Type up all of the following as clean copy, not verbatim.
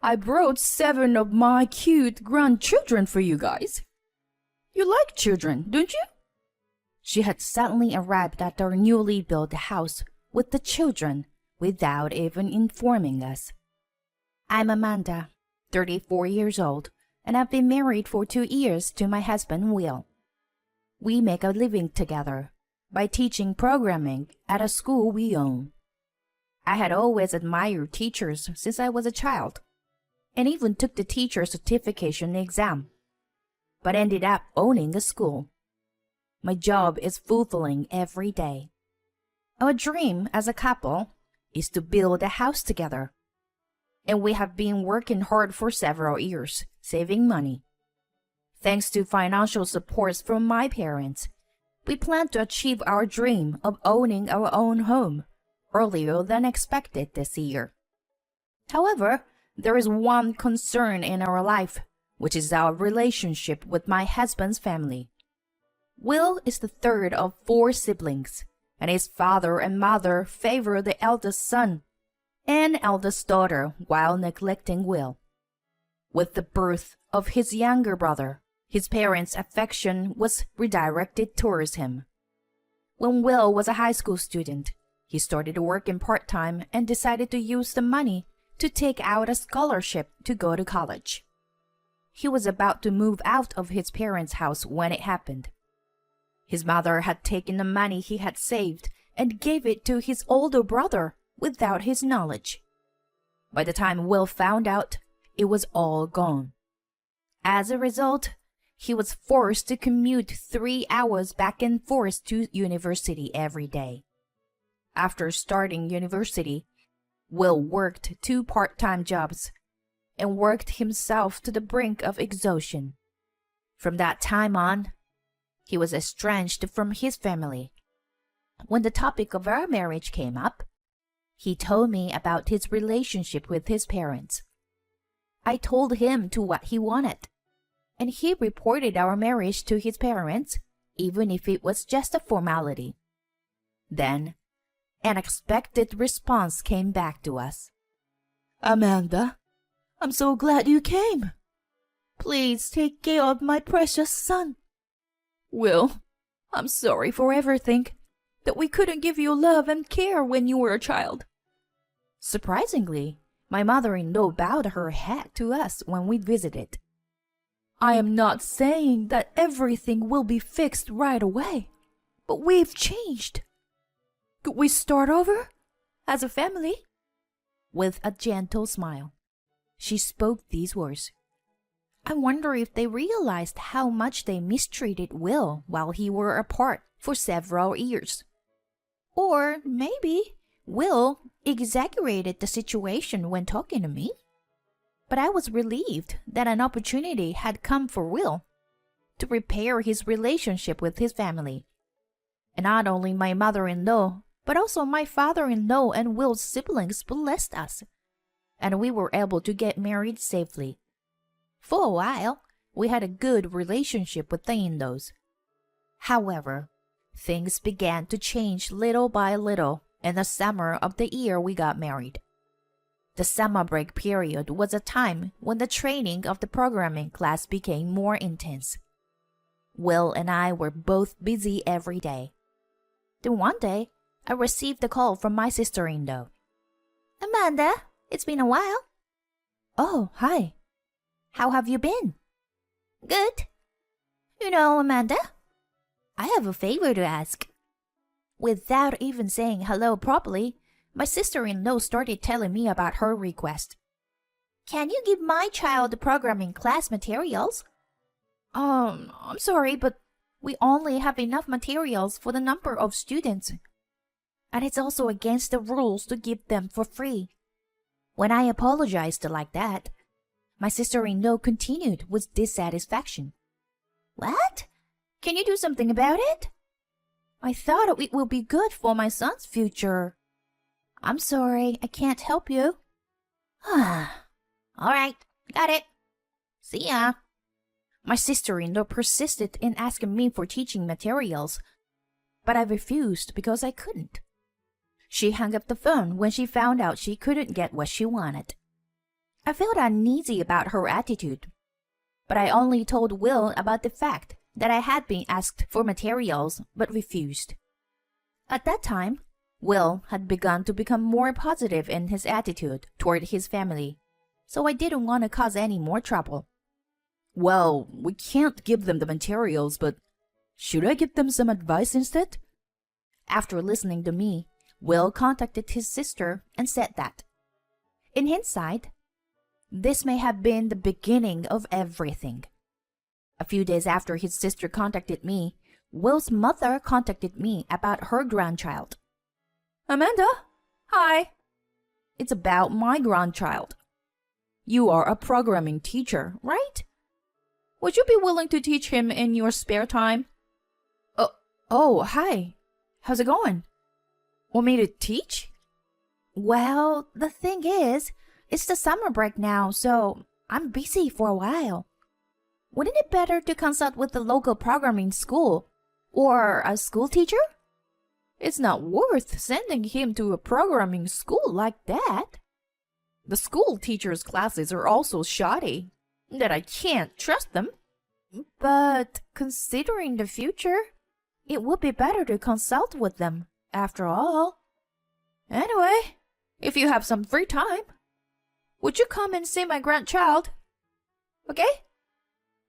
I brought 7 of my cute grandchildren for you guys. You like children, don't you?" She had suddenly arrived at our newly built house with the children without even informing us. "I'm Amanda, 34 years old, and I've been married for 2 years to my husband, Will. We make a living together by teaching programming at a school we own. I had always admired teachers since I was a child, and even took the teacher certification exam, but ended up owning a school. My job is fulfilling every day. Our dream as a couple is to build a house together, and we have been working hard for several years, saving money. Thanks to financial supports from my parents, we plan to achieve our dream of owning our own home earlier than expected this year. However, there is one concern in our life, which is our relationship with my husband's family. Will is the third of 4 siblings, and his father and mother favor the eldest son and eldest daughter while neglecting Will. With the birth of his younger brother, his parents' affection was redirected towards him. When Will was a high school student, he started working part-time and decided to use the money to take out a scholarship to go to college. He was about to move out of his parents' house when it happened. His mother had taken the money he had saved and gave it to his older brother without his knowledge. By the time Will found out, it was all gone. As a result, he was forced to commute 3 hours back and forth to university every day. After starting university, Will worked 2 part-time jobs and worked himself to the brink of exhaustion. From that time on, he was estranged from his family. When the topic of our marriage came up, he told me about his relationship with his parents. I told him to what he wanted, and he reported our marriage to his parents, even if it was just a formality. Then, an unexpected response came back to us. "Amanda, I'm so glad you came. Please take care of my precious son. Will, I'm sorry for everything, that we couldn't give you love and care when you were a child." Surprisingly, my mother-in-law bowed her head to us when we visited. "I am not saying that everything will be fixed right away, but we've changed. Could we start over as a family?" With a gentle smile, she spoke these words. I wonder if they realized how much they mistreated Will while he were apart for several years. Or maybe Will exaggerated the situation when talking to me. But I was relieved that an opportunity had come for Will to repair his relationship with his family. And not only my mother-in-law, but also my father-in-law and Will's siblings blessed us, and we were able to get married safely. For a while, we had a good relationship with the in-laws. However, things began to change little by little in the summer of the year we got married. The summer break period was a time when the training of the programming class became more intense. Will and I were both busy every day. Then one day, I received a call from my sister-in-law. "Amanda, it's been a while." "Oh, hi. How have you been?" "Good. You know, Amanda, I have a favor to ask." Without even saying hello properly, my sister-in-law started telling me about her request. "Can you give my child the programming class materials?" I'm sorry, but we only have enough materials for the number of students. And it's also against the rules to give them for free." When I apologized like that, my sister-in-law continued with dissatisfaction. "What? Can you do something about it?" "I thought it will be good for my son's future." "I'm sorry, I can't help you." "All right, got it. See ya." My sister-in-law persisted in asking me for teaching materials, but I refused because I couldn't. She hung up the phone when she found out she couldn't get what she wanted. I felt uneasy about her attitude, but I only told Will about the fact that I had been asked for materials but refused. At that time, Will had begun to become more positive in his attitude toward his family, so I didn't want to cause any more trouble. Well, we can't give them the materials, but should I give them some advice instead? After listening to me, Will contacted his sister and said that, in hindsight, this may have been the beginning of everything. A few days after his sister contacted me, Will's mother contacted me about her grandchild. Amanda, hi. It's about my grandchild. You are a programming teacher, right? Would you be willing to teach him in your spare time? Oh, hi. How's it going? Want me to teach? Well, the thing is, it's the summer break now, so I'm busy for a while. Wouldn't it be better to consult with the local programming school or a school teacher? It's not worth sending him to a programming school like that. The school teacher's classes are also shoddy, that I can't trust them. But considering the future, it would be better to consult with them, after all. Anyway, if you have some free time, would you come and see my grandchild? Okay?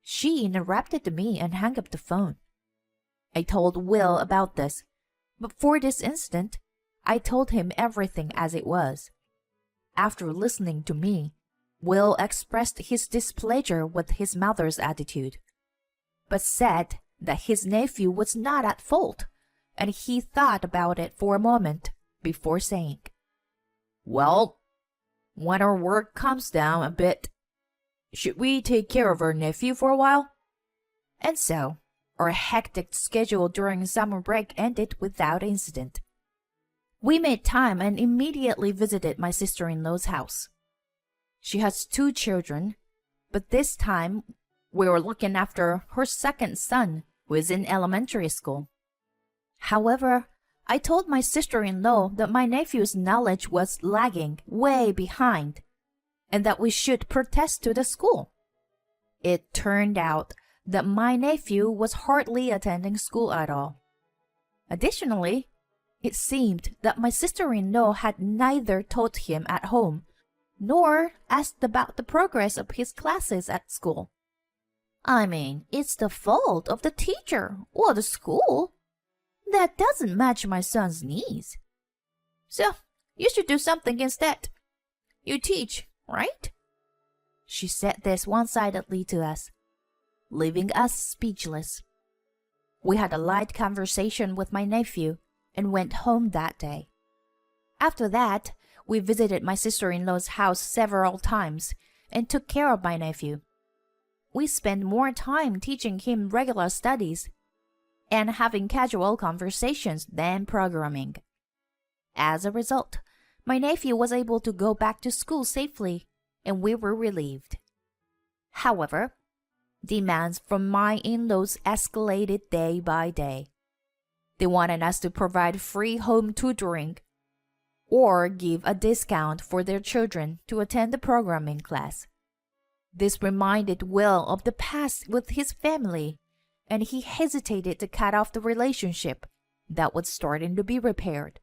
She interrupted me and hung up the phone. I told Will about this, but for this incident, I told him everything as it was. After listening to me, Will expressed his displeasure with his mother's attitude, but said that his nephew was not at fault, and he thought about it for a moment before saying, Well, when our work comes down a bit, should we take care of our nephew for a while? And so, our hectic schedule during summer break ended without incident. We made time and immediately visited my sister-in-law's house. She has 2 children, but this time we were looking after her second son, who is in elementary school. However, I told my sister-in-law that my nephew's knowledge was lagging way behind, and that we should protest to the school. It turned out that my nephew was hardly attending school at all. Additionally, it seemed that my sister-in-law had neither taught him at home nor asked about the progress of his classes at school. I mean, it's the fault of the teacher or the school. That doesn't match my son's needs. So, you should do something instead. You teach, right? She said this one-sidedly to us, leaving us speechless. We had a light conversation with my nephew and went home that day. After that, we visited my sister-in-law's house several times and took care of my nephew. We spent more time teaching him regular studies and having casual conversations than programming. As a result, my nephew was able to go back to school safely, and we were relieved. However, demands from my in-laws escalated day by day. They wanted us to provide free home tutoring or give a discount for their children to attend the programming class. This reminded Will of the past with his family, and he hesitated to cut off the relationship that was starting to be repaired.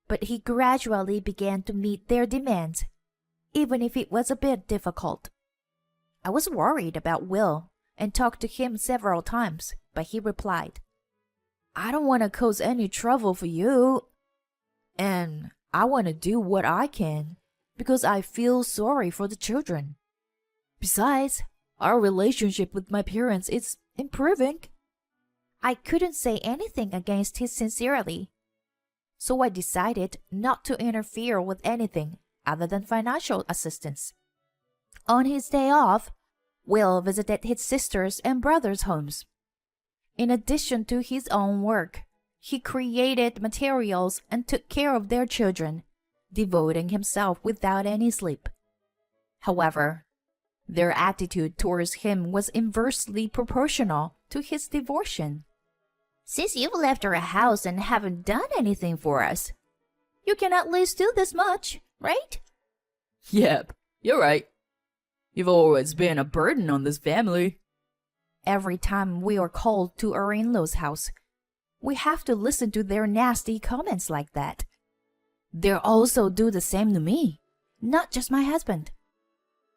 But he gradually began to meet their demands, even if it was a bit difficult. I was worried about Will and talked to him several times, but he replied, I don't want to cause any trouble for you, and I want to do what I can because I feel sorry for the children. Besides, our relationship with my parents is improving. I couldn't say anything against his sincerity, so I decided not to interfere with anything other than financial assistance. On his day off, Will visited his sisters' and brothers' homes. In addition to his own work, he created materials and took care of their children, devoting himself without any sleep. However, their attitude towards him was inversely proportional to his devotion. Since you've left our house and haven't done anything for us, you can at least do this much, right? Yep, You're right. You've always been a burden on this family. Every time we are called to our in-laws' house, we have to listen to their nasty comments like that. They also do the same to me, not just my husband.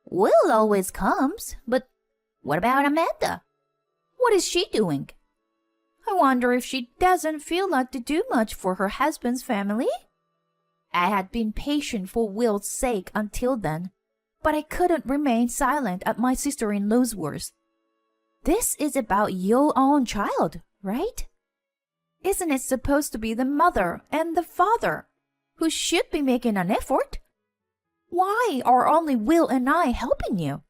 Will always comes, but what about Amanda? What is she doing? I wonder if she doesn't feel like to do much for her husband's family? I had been patient for Will's sake until then, but I couldn't remain silent at my sister-in-law's words. This is about your own child, right? Isn't it supposed to be the mother and the father who should be making an effort? Why are only Will and I helping you?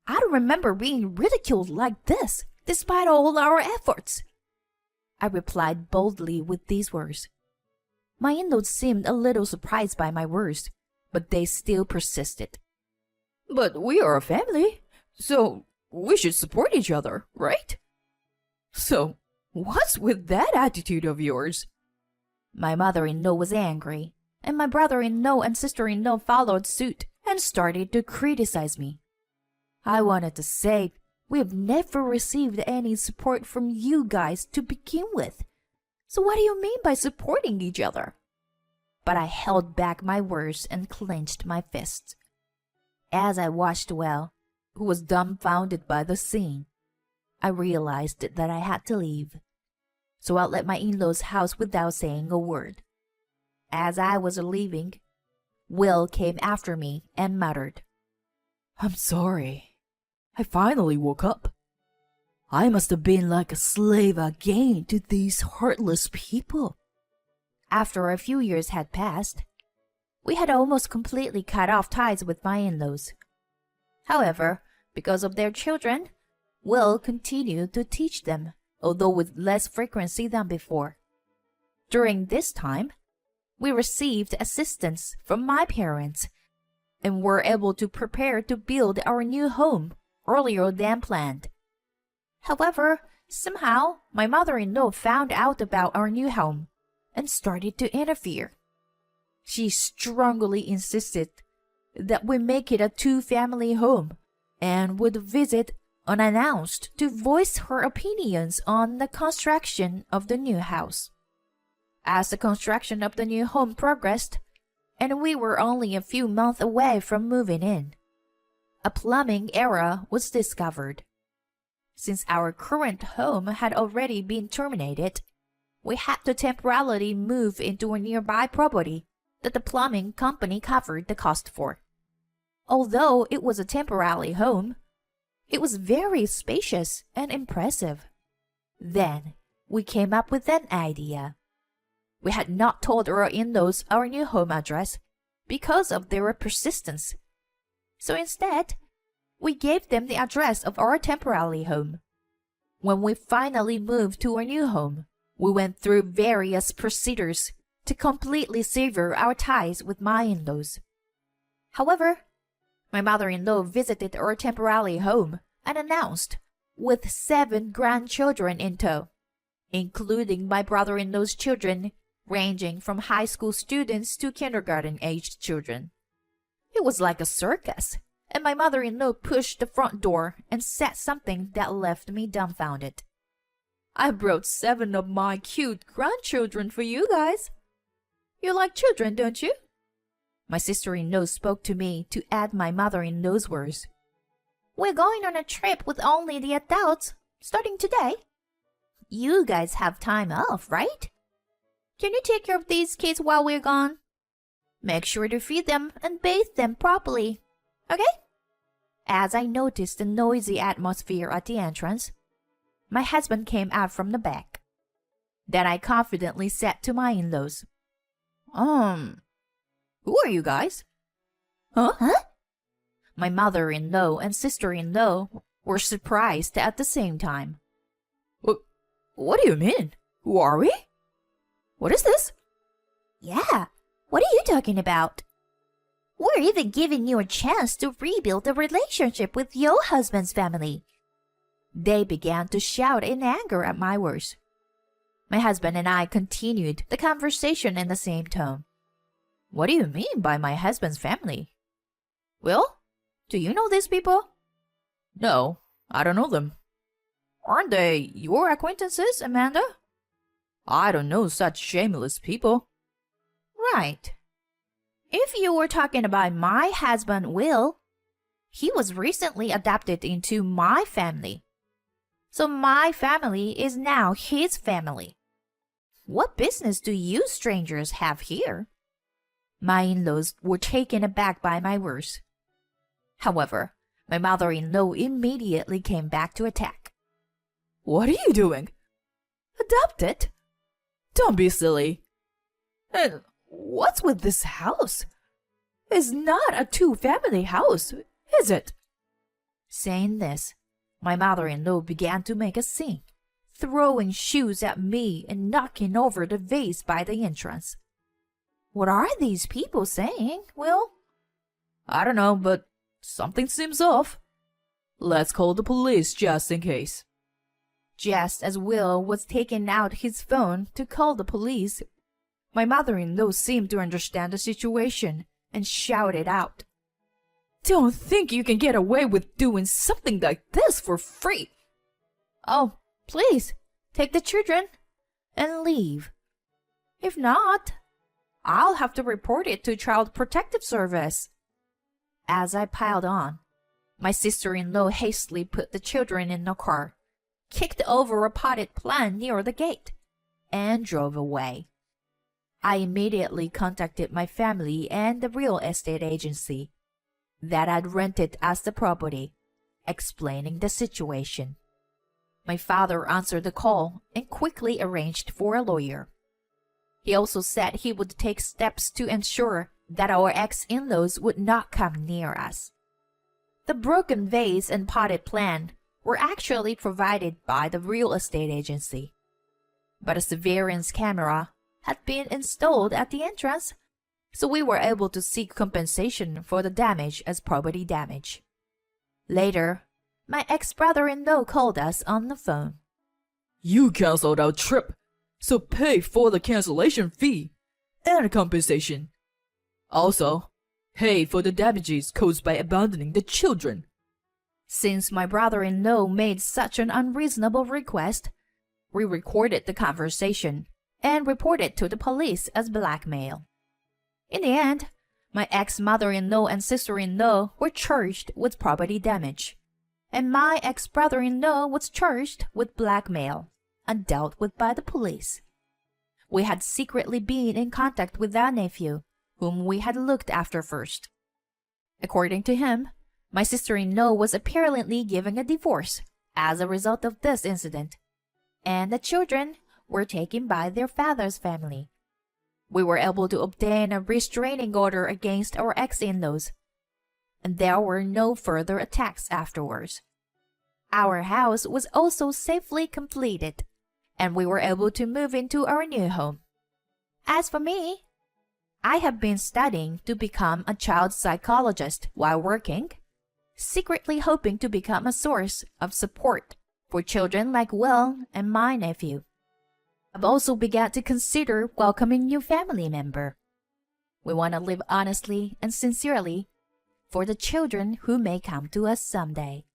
I don't remember being ridiculed like this, despite all our efforts. I replied boldly with these words. My in-laws seemed a little surprised by my words, but they still persisted. But we are a family, so we should support each other, right? So, what's with that attitude of yours? My mother-in-law was angry, and my brother-in-law and sister-in-law followed suit and started to criticize me. I wanted to say, we've never received any support from you guys to begin with. So what do you mean by supporting each other? But I held back my words and clenched my fists. As I watched Will, who was dumbfounded by the scene, I realized that I had to leave. So I left my in-laws' house without saying a word. As I was leaving, Will came after me and muttered, I'm sorry. I finally woke up. I must have been like a slave again to these heartless people. After a few years had passed, we had almost completely cut off ties with my in-laws. However, because of their children, Will continued to teach them, although with less frequency than before. During this time, we received assistance from my parents and were able to prepare to build our new home earlier than planned. However, somehow my mother-in-law found out about our new home and started to interfere. She strongly insisted that we make it a two-family home and would visit unannounced to voice her opinions on the construction of the new house. As the construction of the new home progressed, and we were only a few months away from moving in, a plumbing error was discovered. Since our current home had already been terminated, we had to temporarily move into a nearby property that the plumbing company covered the cost for. Although it was a temporary home, it was very spacious and impressive. Then we came up with an idea. We had not told our in-laws our new home address because of their persistence. So instead, we gave them the address of our temporary home. When we finally moved to our new home, we went through various procedures to completely sever our ties with my in-laws. However, my mother-in-law visited our temporary home and announced, with 7 grandchildren in tow, including my brother-in-law's children, ranging from high school students to kindergarten-aged children. It was like a circus, and my mother-in-law pushed the front door and said something that left me dumbfounded. I brought 7 of my cute grandchildren for you guys. You like children, don't you? My sister-in-law spoke to me to add my mother-in-law's words. We're going on a trip with only the adults, starting today. You guys have time off, right? Can you take care of these kids while we're gone? Make sure to feed them and bathe them properly, okay? As I noticed the noisy atmosphere at the entrance, my husband came out from the back. Then I confidently said to my in-laws, who are you guys? Huh? My mother-in-law and sister-in-law were surprised at the same time. What do you mean? Who are we? What is this? Yeah, what are you talking about? We're even giving you a chance to rebuild the relationship with your husband's family. They began to shout in anger at my words. My husband and I continued the conversation in the same tone. What do you mean by my husband's family? Will, do you know these people? No, I don't know them. Aren't they your acquaintances, Amanda? I don't know such shameless people. Right. If you were talking about my husband, Will, he was recently adopted into my family. So my family is now his family. What business do you strangers have here? My in-laws were taken aback by my words. However, my mother-in-law immediately came back to attack. What are you doing? Adopted? Don't be silly. And what's with this house? It's not a two-family house, is it? Saying this, my mother-in-law began to make a scene, throwing shoes at me and knocking over the vase by the entrance. What are these people saying, Will? I don't know, but something seems off. Let's call the police just in case. Just as Will was taking out his phone to call the police, my mother-in-law seemed to understand the situation and shouted out, Don't think you can get away with doing something like this for free. Oh, please, take the children and leave. If not, I'll have to report it to Child Protective Service. As I piled on, my sister-in-law hastily put the children in the car, kicked over a potted plant near the gate, and drove away. I immediately contacted my family and the real estate agency that had rented us the property, explaining the situation. My father answered the call and quickly arranged for a lawyer. He also said he would take steps to ensure that our ex-in-laws would not come near us. The broken vase and potted plant were actually provided by the real estate agency, but a surveillance camera had been installed at the entrance, so we were able to seek compensation for the damage as property damage. Later, my ex-brother-in-law called us on the phone. You canceled our trip, so pay for the cancellation fee and compensation. Also, pay for the damages caused by abandoning the children. Since my brother-in-law made such an unreasonable request, we recorded the conversation and reported to the police as blackmail. In the end, my ex-mother-in-law and sister-in-law were charged with property damage, and my ex-brother-in-law was charged with blackmail and dealt with by the police. We had secretly been in contact with our nephew, whom we had looked after first. According to him, my sister-in-law was apparently giving a divorce as a result of this incident, and the children were taken by their father's family. We were able to obtain a restraining order against our ex-in-laws, and there were no further attacks afterwards. Our house was also safely completed, and we were able to move into our new home. As for me, I have been studying to become a child psychologist while working, secretly hoping to become a source of support for children like Will and my nephew. I've also begun to consider welcoming new family member. We want to live honestly and sincerely for the children who may come to us someday.